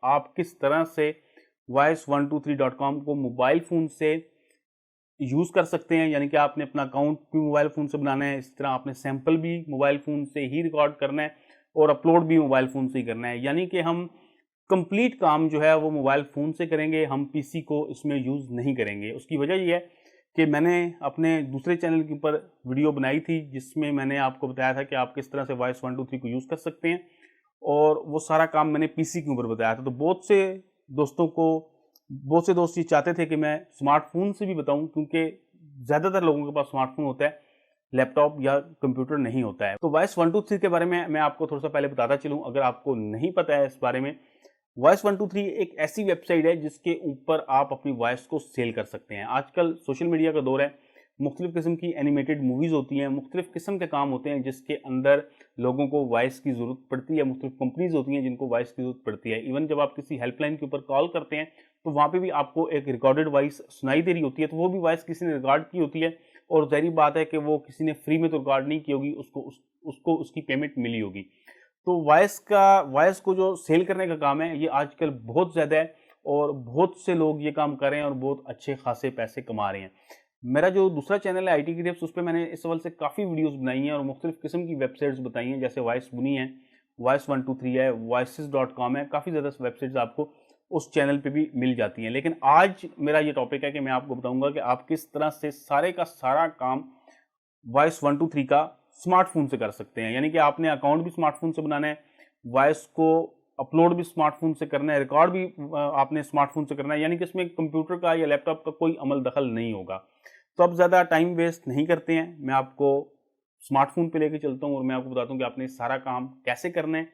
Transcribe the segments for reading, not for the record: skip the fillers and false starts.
आप किस तरह से voice123.com को मोबाइल फ़ोन से यूज़ कर सकते हैं। यानी कि आपने अपना अकाउंट भी मोबाइल फ़ोन से बनाना है, इस तरह आपने सैंपल भी मोबाइल फ़ोन से ही रिकॉर्ड करना है और अपलोड भी मोबाइल फ़ोन से ही करना है। यानी कि हम कंप्लीट काम जो है वो मोबाइल फ़ोन से करेंगे, हम पीसी को इसमें यूज़ नहीं करेंगे। उसकी वजह ये है कि मैंने अपने दूसरे चैनल के ऊपर वीडियो बनाई थी जिसमें मैंने आपको बताया था कि आप किस तरह से voice123 को यूज़ कर सकते हैं, और वो सारा काम मैंने पीसी के ऊपर बताया था। तो बहुत से दोस्त ये चाहते थे कि मैं स्मार्टफ़ोन से भी बताऊं, क्योंकि ज़्यादातर लोगों के पास स्मार्टफ़ोन होता है, लैपटॉप या कंप्यूटर नहीं होता है। तो voice123 के बारे में मैं आपको थोड़ा सा पहले बताता चलूं, अगर आपको नहीं पता है इस बारे में। voice123 एक ऐसी वेबसाइट है जिसके ऊपर आप अपनी वॉइस को सेल कर सकते हैं। आजकल सोशल मीडिया का दौर है, मुख्तलिफ किस्म की एनिमेटेड मूवीज़ होती हैं, मुख्तलिफ किस्म के काम होते हैं जिसके अंदर लोगों को वॉइस की ज़रूरत पड़ती है। मुख्तलिफ कंपनीज़ होती हैं जिनको वॉइस की ज़रूरत पड़ती है। इवन जब आप किसी हेल्पलाइन के ऊपर कॉल करते हैं तो वहाँ पे भी आपको एक रिकॉर्डेड वॉइस सुनाई दे रही होती है, तो वो भी वॉइस किसी ने रिकॉर्ड की होती है, और ज़ाहिर बात है कि वो किसी ने फ्री में तो रिकॉर्ड नहीं की होगी, उसको उसकी पेमेंट मिली होगी। तो वॉइस को जो सेल करने का काम है ये आजकल बहुत ज़्यादा है, और बहुत से लोग ये काम कर रहे हैं और बहुत अच्छे खासे पैसे कमा रहे हैं। मेरा जो दूसरा चैनल है IT की टिप्स, उस पर मैंने इस हवाले से काफ़ी वीडियोस बनाई हैं और मुख्तलिफ किस्म की वेबसाइट्स बताई हैं, जैसे वॉइस बुनी है, voice123 है, voices.com है, काफ़ी ज़्यादा वेबसाइट्स आपको उस चैनल पे भी मिल जाती हैं। लेकिन आज मेरा ये टॉपिक है कि मैं आपको बताऊंगा कि आप किस तरह से सारे का सारा काम voice123 का स्मार्टफोन से कर सकते हैं। यानी कि आपने अकाउंट भी स्मार्टफोन से बनाना है, वॉइस को अपलोड भी स्मार्टफोन से करना है, रिकॉर्ड भी आपने स्मार्टफोन से करना है। यानी कि इसमें कंप्यूटर का या लैपटॉप का कोई अमल दखल नहीं होगा। तो अब ज़्यादा टाइम वेस्ट नहीं करते हैं, मैं आपको स्मार्टफोन पे लेके चलता हूँ और मैं आपको बताता हूँ कि आपने सारा काम कैसे करना है।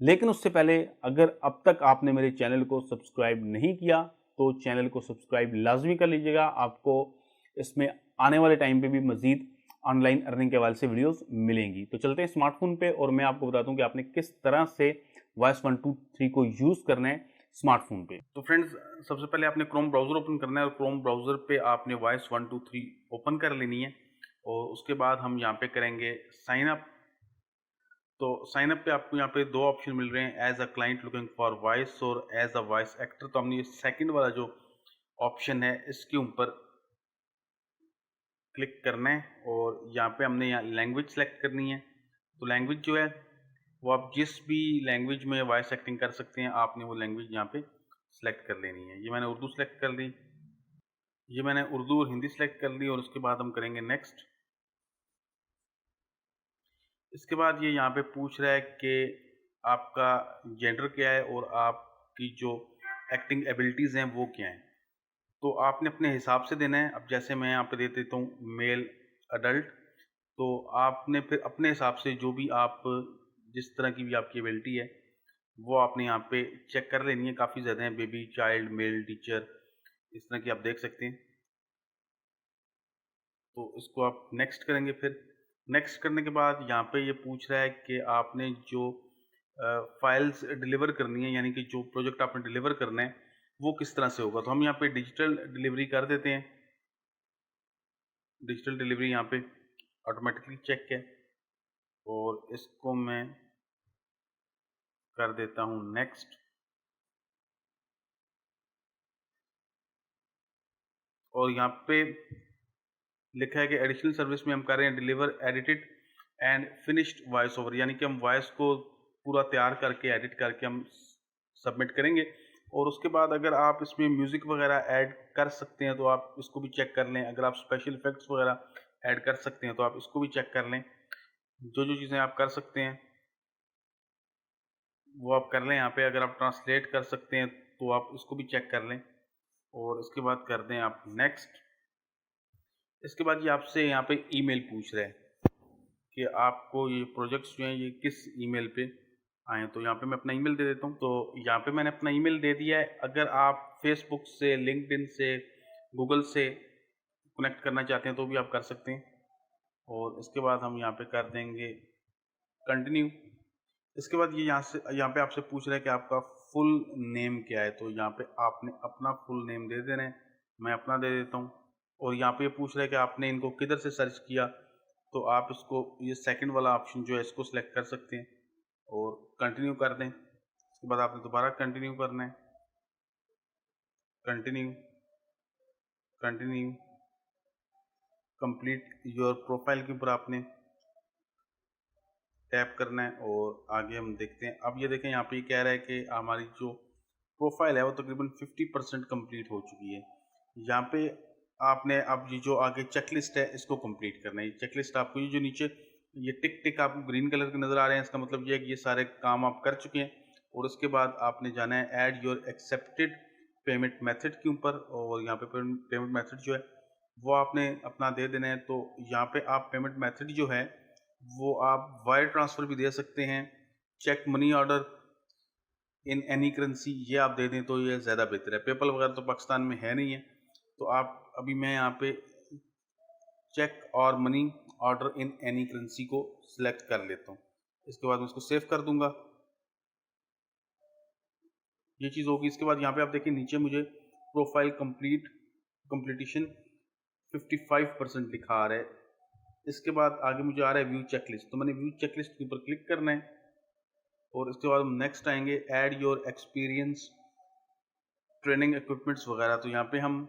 लेकिन उससे पहले, अगर अब तक आपने मेरे चैनल को सब्सक्राइब नहीं किया तो चैनल को सब्सक्राइब लाजमी कर लीजिएगा। आपको इसमें आने वाले टाइम पे भी मजीद ऑनलाइन अर्निंग के हवाले से वीडियोस मिलेंगी। तो चलते हैं स्मार्टफोन पे और मैं आपको बताता हूँ कि आपने किस तरह से voice123 को यूज़ करना है स्मार्टफोन पे। तो फ्रेंड्स, सबसे पहले आपने क्रोम ब्राउज़र ओपन करना है और क्रोम ब्राउज़र पे आपने voice123 ओपन कर लेनी है, और उसके बाद हम यहाँ पे करेंगे साइन अप। तो साइन अप पे आपको यहाँ पे दो ऑप्शन मिल रहे हैं, as a client looking for voice और एज अ वॉइस एक्टर। तो हमने ये सेकंड वाला जो ऑप्शन है इसके ऊपर क्लिक करना है, और यहाँ पे हमने यहाँ लैंग्वेज सेलेक्ट करनी है। तो लैंग्वेज जो है वो आप जिस भी लैंग्वेज में वॉइस एक्टिंग कर सकते हैं, आपने वो लैंग्वेज यहाँ पे सेलेक्ट कर लेनी है। ये मैंने उर्दू सेलेक्ट कर ली, ये मैंने उर्दू और हिंदी सेलेक्ट कर ली, और उसके बाद हम करेंगे नेक्स्ट। इसके बाद ये यहाँ पे पूछ रहा है कि आपका जेंडर क्या है और आपकी जो एक्टिंग एबिलिटीज़ हैं वो क्या हैं। तो आपने अपने हिसाब से देना है। अब जैसे मैं यहाँ पे दे देता हूँ मेल अडल्ट, तो आपने फिर अपने हिसाब से जो भी आप जिस तरह की भी आपकी एबिलिटी है वो आपने यहाँ पे चेक कर लेनी है। काफ़ी ज़्यादा है, बेबी, चाइल्ड, मेल, टीचर, इस तरह की आप देख सकते हैं। तो इसको आप नेक्स्ट करेंगे। फिर नेक्स्ट करने के बाद यहाँ पे ये पूछ रहा है कि आपने जो फाइल्स डिलीवर करनी है, यानी कि जो प्रोजेक्ट आपने डिलीवर करना है वो किस तरह से होगा। तो हम यहाँ पे डिजिटल डिलीवरी कर देते हैं। डिजिटल डिलीवरी यहाँ पे ऑटोमेटिकली चेक है, और इसको मैं कर देता हूँ नेक्स्ट। और यहाँ पे लिखा है कि एडिशनल सर्विस में हम कर रहे हैं deliver edited and finished voice over, यानी कि हम वॉइस को पूरा तैयार करके एडिट करके हम सबमिट करेंगे। और उसके बाद अगर आप इसमें म्यूज़िक वगैरह ऐड कर सकते हैं तो आप इसको भी चेक कर लें। अगर आप स्पेशल इफेक्ट्स वगैरह ऐड कर सकते हैं तो आप इसको भी चेक कर लें। जो जो चीज़ें आप कर सकते हैं वो आप कर लें। यहाँ पे अगर आप ट्रांसलेट कर सकते हैं तो आप इसको भी चेक कर लें, और इसके बाद कर दें आप नेक्स्ट। इसके बाद ये आपसे यहाँ पे ईमेल पूछ रहा है कि आपको ये प्रोजेक्ट्स जो हैं ये किस ईमेल पे आए। तो यहाँ पे मैं अपना ईमेल दे देता हूँ। तो यहाँ पे मैंने अपना ईमेल दे दिया है। अगर आप फेसबुक से, लिंक्डइन से, गूगल से कनेक्ट करना चाहते हैं तो भी आप कर सकते हैं। और इसके बाद हम यहाँ पे कर देंगे कंटिन्यू। इसके बाद ये यहाँ पे आपसे पूछ रहा है कि आपका फुल नेम क्या है। तो यहाँ पे आपने अपना फुल नेम दे देना है। मैं अपना दे देता हूँ। और यहाँ पे पूछ रहा है कि आपने इनको किधर से सर्च किया। तो आप इसको, ये सेकंड वाला ऑप्शन जो है इसको सिलेक्ट कर सकते हैं और कंटिन्यू कर दें। उसके बाद आपने दोबारा कंटिन्यू करना है, continue continue complete your profile के ऊपर आपने टैप करना है और आगे हम देखते हैं। अब ये देखें यहाँ पे कह रहा है कि हमारी जो प्रोफाइल है वो तकरीबन 50% कंप्लीट हो चुकी है। यहाँ पे आपने अब ये जो आगे चेकलिस्ट है इसको कंप्लीट करना है। ये चेकलिस्ट आपको ये जो नीचे ये टिक टिक आपको ग्रीन कलर के नज़र आ रहे हैं, इसका मतलब ये है कि ये सारे काम आप कर चुके हैं। और उसके बाद आपने जाना है add your accepted payment method के ऊपर, और यहाँ पे पेमेंट मेथड जो है वो आपने अपना दे देना है। तो यहाँ पे आप पेमेंट मेथड जो है वो आप वायर ट्रांसफ़र भी दे सकते हैं, cheque money order in any currency ये आप दे दें तो ये ज़्यादा बेहतर है। पेपल वगैरह तो पाकिस्तान में है नहीं है, तो आप अभी मैं यहाँ पे चेक और money order in any currency को सिलेक्ट कर लेता हूँ। इसके बाद मैं इसको सेव कर दूंगा। ये चीज़ होगी। इसके बाद यहाँ पे आप देखिए नीचे मुझे प्रोफाइल कंप्लीटेशन 55% लिखा आ रहा है। इसके बाद आगे मुझे आ रहा है व्यू चेकलिस्ट, तो मैंने व्यू चेकलिस्ट के ऊपर क्लिक करना है और इसके बाद हम नेक्स्ट आएंगे add your experience training equipments वगैरह। तो यहाँ पे हम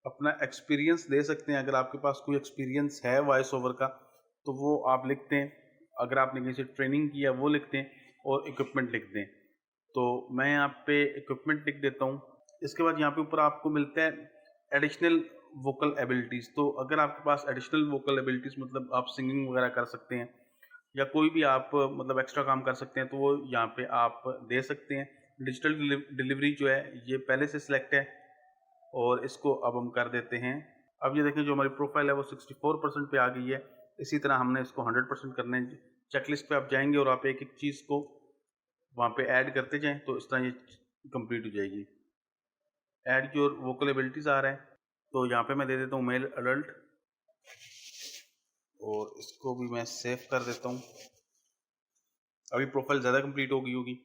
अपना एक्सपीरियंस दे सकते हैं। अगर आपके पास कोई एक्सपीरियंस है वॉइस ओवर का तो वो आप लिखते हैं, अगर आपने कहीं से ट्रेनिंग किया वो लिखते हैं, और इक्विपमेंट लिख दें। तो मैं यहाँ पे इक्विपमेंट लिख देता हूँ। इसके बाद यहाँ पे ऊपर आपको मिलता है एडिशनल वोकल एबिलिटीज़। तो अगर आपके पास एडिशनल वोकल एबिलिटीज़ मतलब आप सिंगिंग वगैरह कर सकते हैं या कोई भी आप मतलब एक्स्ट्रा काम कर सकते हैं, तो वो यहाँ पे आप दे सकते हैं। डिजिटल डिलीवरी जो है ये पहले से सिलेक्ट है और इसको अब हम कर देते हैं। अब ये देखें जो हमारी प्रोफाइल है वो 64% पे आ गई है। इसी तरह हमने इसको 100% करना है। चेकलिस्ट पे आप जाएंगे और आप एक एक चीज़ को वहाँ पे ऐड करते जाएं, तो इस तरह ये कंप्लीट हो जाएगी। ऐड योर वोकल एबिलिटीज़ आ रहा है, तो यहाँ पे मैं दे देता हूँ मेल अडल्ट और इसको भी मैं सेव कर देता हूँ। अभी प्रोफाइल ज़्यादा कंप्लीट हो गई होगी।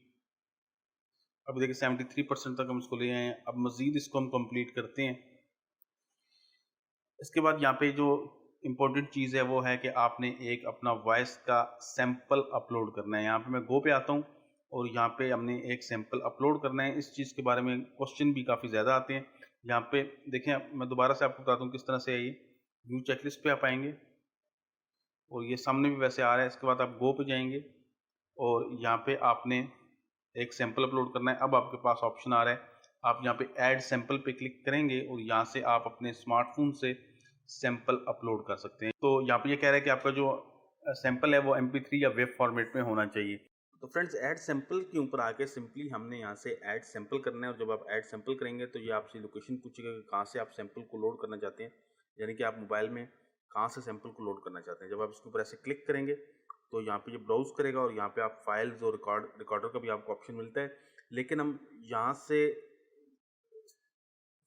अभी देखिए 73% तक हम इसको ले आए हैं। अब मज़ीद इसको हम कंप्लीट करते हैं। इसके बाद यहाँ पे जो इम्पोर्टेंट चीज़ है वो है कि आपने एक अपना वॉइस का सैंपल अपलोड करना है। यहाँ पे मैं गो पे आता हूँ और यहाँ पे हमने एक सैंपल अपलोड करना है। इस चीज़ के बारे में क्वेश्चन भी काफ़ी ज़्यादा आते हैं। यहाँ पे देखें, मैं दोबारा से आपको बताता हूँ किस तरह से है। ये व्यू चेकलिस्ट पे आप आएंगे और ये सामने भी वैसे आ रहा है। इसके बाद आप गो पे जाएंगे और यहाँ पे आपने एक सैंपल अपलोड करना है। अब आपके पास ऑप्शन आ रहा है, आप यहाँ पे ऐड सैंपल पे क्लिक करेंगे और यहाँ से आप अपने स्मार्टफोन से सैंपल अपलोड कर सकते हैं। तो यहाँ पे ये कह रहा है कि आपका जो सैंपल है वो MP3 या वेब फॉर्मेट में होना चाहिए। तो फ्रेंड्स ऐड सैंपल के ऊपर आके सिंपली हमने यहाँ से ऐड सैंपल करना है, और जब आप ऐड सैंपल करेंगे तो ये आपसे लोकेशन पूछेगा कि कहाँ से आप सैंपल को लोड करना चाहते हैं, यानी कि आप मोबाइल में कहाँ से सैंपल को लोड करना चाहते हैं। जब आप इसके ऊपर ऐसे क्लिक करेंगे तो यहाँ पे ये ब्राउज करेगा और यहाँ पे आप फाइल्स और रिकॉर्डर का भी आपको ऑप्शन मिलता है। लेकिन हम यहाँ से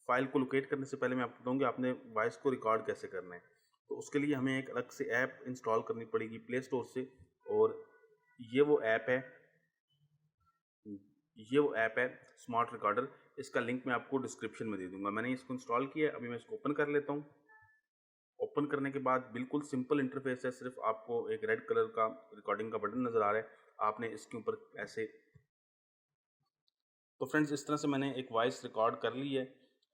फाइल को लोकेट करने से पहले मैं आपको बताऊँगी आपने वॉइस को रिकॉर्ड कैसे करना है। तो उसके लिए हमें एक अलग से ऐप इंस्टॉल करनी पड़ेगी प्ले स्टोर से, और ये वो ऐप है स्मार्ट रिकॉर्डर। इसका लिंक मैं आपको डिस्क्रिप्शन में दे दूंगा। मैंने इसको इंस्टॉल किया है। अभी मैं इसको ओपन कर लेता हूँ। ओपन करने के बाद बिल्कुल सिंपल इंटरफेस है। सिर्फ आपको एक रेड कलर का रिकॉर्डिंग का बटन नज़र आ रहा है, आपने इसके ऊपर ऐसे। तो फ्रेंड्स इस तरह से मैंने एक वॉइस रिकॉर्ड कर ली है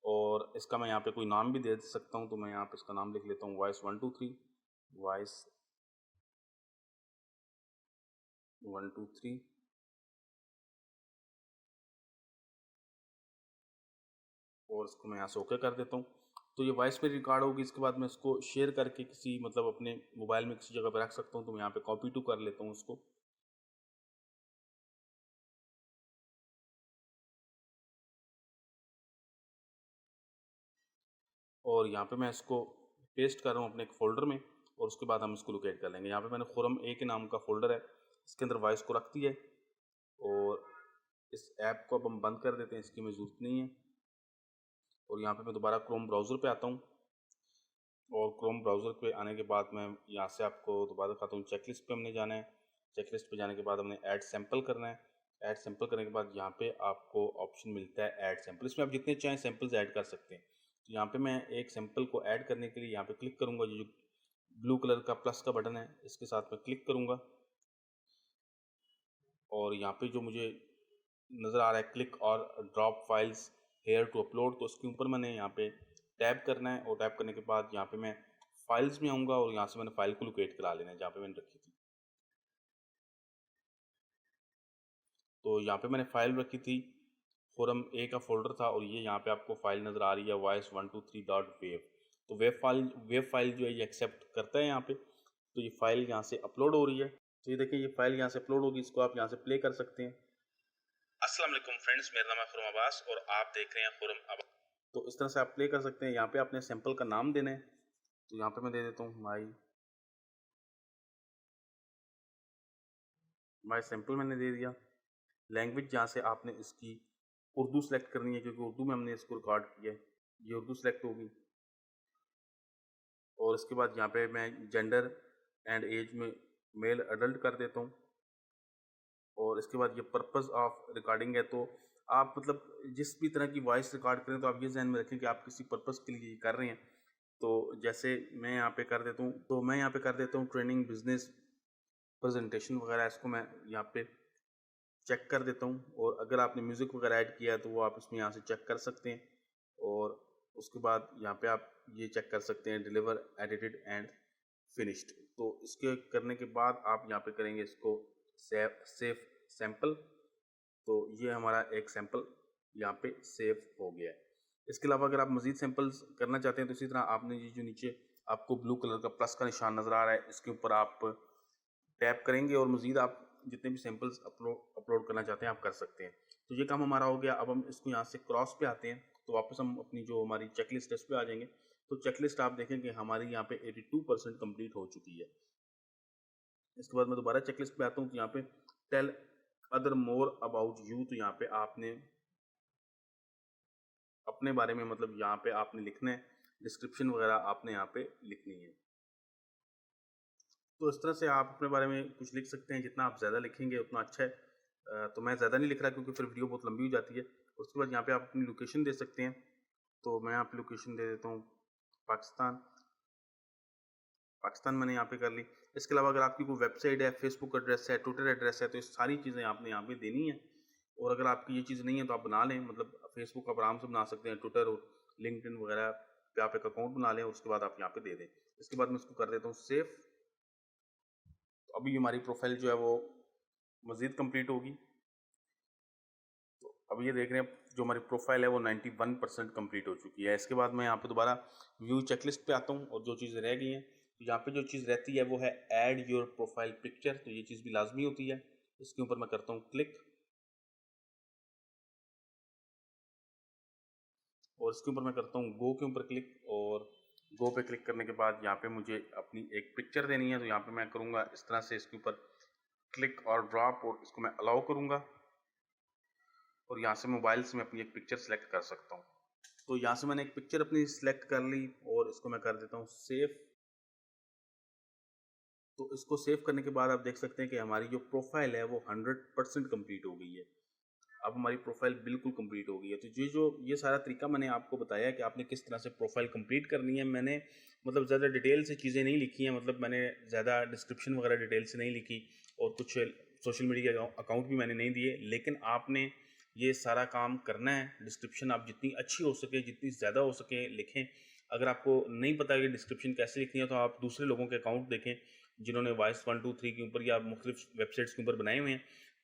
और इसका मैं यहाँ पे कोई नाम भी दे सकता हूँ। तो मैं यहाँ पे इसका नाम लिख लेता हूँ वॉइस 1 2 3, वॉइस 1 2 3। और इसको मैं यहाँ से ओके कर देता हूँ। तो ये वॉइस पे रिकॉर्ड होगी। इसके बाद मैं इसको शेयर करके किसी मतलब अपने मोबाइल में किसी जगह पर रख सकता हूँ। तो मैं यहाँ पे कॉपी टू कर लेता हूँ उसको, और यहाँ पे मैं इसको पेस्ट कर रहा हूँ अपने एक फ़ोल्डर में, और उसके बाद हम इसको लोकेट कर लेंगे। यहाँ पे मैंने खुरम ए के नाम का फ़ोल्डर है, इसके अंदर वॉइस को रख दिया है। और इस ऐप को अब हम बंद कर देते हैं, इसकी हमें ज़रूरत नहीं है। और यहाँ पे मैं दोबारा क्रोम ब्राउज़र पे आता हूँ, और क्रोम ब्राउज़र पे आने के बाद मैं यहाँ से आपको दोबारा दिखाता हूँ। चेकलिस्ट पे हमने जाना है। चेकलिस्ट पे जाने के बाद हमने ऐड सैंपल करना है। ऐड सैंपल करने के बाद यहाँ पे आपको ऑप्शन मिलता है ऐड सैंपल। इसमें आप जितने चाहें सैंपल्स ऐड कर सकते हैं। तो यहाँ पे मैं एक सैंपल को ऐड करने के लिए यहाँ पे क्लिक करूँगा। जो ब्लू कलर का प्लस का बटन है इसके साथ मैं क्लिक करूँगा। और यहाँ पे जो मुझे नज़र आ रहा है क्लिक और drop files here to upload, तो उसके ऊपर मैंने यहाँ पे टैप करना है और टैप करने के बाद यहाँ पे मैं फाइल्स में आऊँगा और यहाँ से मैंने फाइल को लोकेट करा लेना है जहाँ पे मैंने रखी थी। तो यहाँ पे मैंने फाइल रखी थी, फोरम ए का फोल्डर था और ये यहाँ पे आपको फाइल नज़र आ रही है voice123.wave। तो वेब फाइल जो है ये एक्सेप्ट करता है यहाँ पे। तो ये फाइल यहाँ से अपलोड हो रही है। तो ये देखिए ये फाइल यहाँ से अपलोड होगी, इसको आप यहाँ से प्ले कर सकते हैं। अस्सलाम वालेकुम फ्रेंड्स, मेरा नाम है खुरम अब्बास और आप देख रहे हैं खुरम अब्बास। तो इस तरह से आप प्ले कर सकते हैं। यहाँ पे आपने सैंपल का नाम देना है, तो यहाँ पे मैं दे देता हूँ माई सैंपल मैंने दे दिया। लैंग्वेज यहाँ से आपने इसकी उर्दू सेलेक्ट करनी है क्योंकि उर्दू में हमने इसको रिकॉर्ड किया है, ये उर्दू सेलेक्ट होगी। और इसके बाद यहाँ पे मैं जेंडर एंड एज में मेल अडल्ट कर देता हूँ। और इसके बाद ये पर्पस ऑफ रिकॉर्डिंग है, तो आप मतलब जिस भी तरह की वॉइस रिकॉर्ड करें तो आप ये ध्यान में रखें कि आप किसी पर्पस के लिए कर रहे हैं। तो जैसे मैं यहाँ पे कर देता हूँ, तो मैं यहाँ पे कर देता हूँ ट्रेनिंग, बिजनेस, प्रेजेंटेशन वगैरह, इसको मैं यहाँ पे चेक कर देता हूँ। और अगर आपने म्यूज़िक वगैरह ऐड किया है तो वो आप इसमें यहाँ से चेक कर सकते हैं। और उसके बाद यहाँ पे आप ये चेक कर सकते हैं डिलीवर एडिटेड एंड फिनिश्ड। तो इसके करने के बाद आप यहाँ पे करेंगे इसको सेव सैंपल। तो ये हमारा एक सैंपल यहाँ पे सेव हो गया है। इसके अलावा अगर आप मज़ीद सैंपल्स करना चाहते हैं तो इसी तरह आपने ये जो नीचे आपको ब्लू कलर का प्लस का निशान नज़र आ रहा है, इसके ऊपर आप टैप करेंगे और मज़ीद आप जितने भी सैंपल्स अपलोड करना चाहते हैं आप कर सकते हैं। तो ये काम हमारा हो गया। अब हम इसको यहाँ से क्रॉस पे आते हैं, तो वापस हम अपनी जो हमारी चेकलिस्ट है उस पर आ जाएंगे। तो चेकलिस्ट आप देखें कि हमारी यहाँ पे 82% कंप्लीट हो चुकी है। इसके बाद मैं दोबारा चेकलिस्ट पे आता हूँ, तो यहाँ पे tell other more about you, तो यहाँ पे आपने अपने बारे में मतलब यहाँ पे आपने लिखना है, डिस्क्रिप्शन वगैरह आपने यहाँ पे लिखनी है। तो इस तरह से आप अपने बारे में कुछ लिख सकते हैं, जितना आप ज़्यादा लिखेंगे उतना अच्छा है। तो मैं ज़्यादा नहीं लिख रहा क्योंकि फिर वीडियो बहुत लंबी हो जाती है। उसके बाद यहाँ पे आप अपनी लोकेशन दे सकते हैं। तो मैं यहाँ पे लोकेशन दे देता हूँ पाकिस्तान मैंने यहाँ पे कर ली। इसके अलावा अगर आपकी कोई वेबसाइट है, फेसबुक एड्रेस है, ट्विटर एड्रेस है, तो ये सारी चीज़ें आपने यहाँ पे देनी है। और अगर आपकी ये चीज़ नहीं है तो आप बना लें, मतलब फेसबुक आप आराम से बना सकते हैं, ट्विटर और लिंक्डइन वगैरह पे आप एक अकाउंट बना लें, उसके बाद आप यहाँ पे दे दें। इसके बाद मैं इसको कर देता हूँ सेव। तो अभी हमारी प्रोफाइल जो है वो मज़ीद कंप्लीट होगी। तो अभी ये देख रहे हैं जो हमारी प्रोफाइल है वो 91% कंप्लीट हो चुकी है। इसके बाद मैं यहाँ पे दोबारा व्यू चेकलिस्ट पे आता हूँ और जो चीज़ें रह गई हैं, तो यहाँ पे जो चीज़ रहती है वो है ऐड योर प्रोफाइल पिक्चर। तो ये चीज़ भी लाजमी होती है। इसके ऊपर मैं करता हूँ क्लिक और इसके ऊपर मैं करता हूँ गो के ऊपर क्लिक। और गो पे क्लिक करने के बाद यहाँ पे मुझे अपनी एक पिक्चर देनी है, तो यहाँ पे मैं करूँगा इस तरह से, इसके ऊपर क्लिक और ड्रॉप और इसको मैं अलाउ करूँगा और यहाँ से मोबाइल से मैं अपनी एक पिक्चर सेलेक्ट कर सकता हूँ। तो यहाँ से मैंने एक पिक्चर अपनी सिलेक्ट कर ली और इसको मैं कर देता हूँ सेव। तो इसको सेव करने के बाद आप देख सकते हैं कि हमारी जो प्रोफाइल है वो 100% कंप्लीट हो गई है। अब हमारी प्रोफाइल बिल्कुल कंप्लीट हो गई है। तो ये सारा तरीका मैंने आपको बताया कि आपने किस तरह से प्रोफाइल कंप्लीट करनी है। मैंने मतलब ज़्यादा डिटेल से चीज़ें नहीं लिखी हैं, मतलब मैंने ज़्यादा डिस्क्रिप्शन वगैरह डिटेल से नहीं लिखी और कुछ सोशल मीडिया अकाउंट भी मैंने नहीं दिए। लेकिन आपने ये सारा काम करना है। डिस्क्रिप्शन आप जितनी अच्छी हो सके, जितनी ज़्यादा हो सके लिखें। अगर आपको नहीं पता कि डिस्क्रिप्शन कैसे लिखनी है तो आप दूसरे लोगों के अकाउंट देखें जिन्होंने voice123 के ऊपर या मुख्तलिफ वेबसाइट्स के ऊपर बनाए हुए हैं।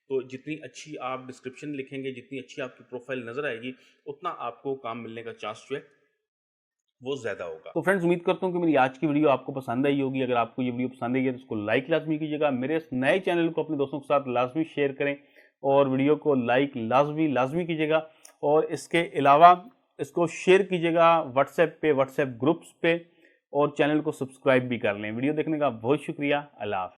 तो जितनी अच्छी आप डिस्क्रिप्शन लिखेंगे, जितनी अच्छी आपकी प्रोफाइल नज़र आएगी, उतना आपको काम मिलने का चांस जो है वो ज़्यादा होगा। तो फ्रेंड्स, उम्मीद करता हूँ कि मेरी आज की वीडियो आपको पसंद आई होगी। अगर आपको ये वीडियो पसंद आई है तो इसको लाइक लाजमी कीजिएगा। मेरे इस नए चैनल को अपने दोस्तों के साथ लाजमी शेयर करें और वीडियो को लाइक लाजमी कीजिएगा। और इसके अलावा इसको शेयर कीजिएगा व्हाट्सएप ग्रुप्स पे और चैनल को सब्सक्राइब भी कर लें। वीडियो देखने का बहुत शुक्रिया। अल्लाह हाफ़िज़।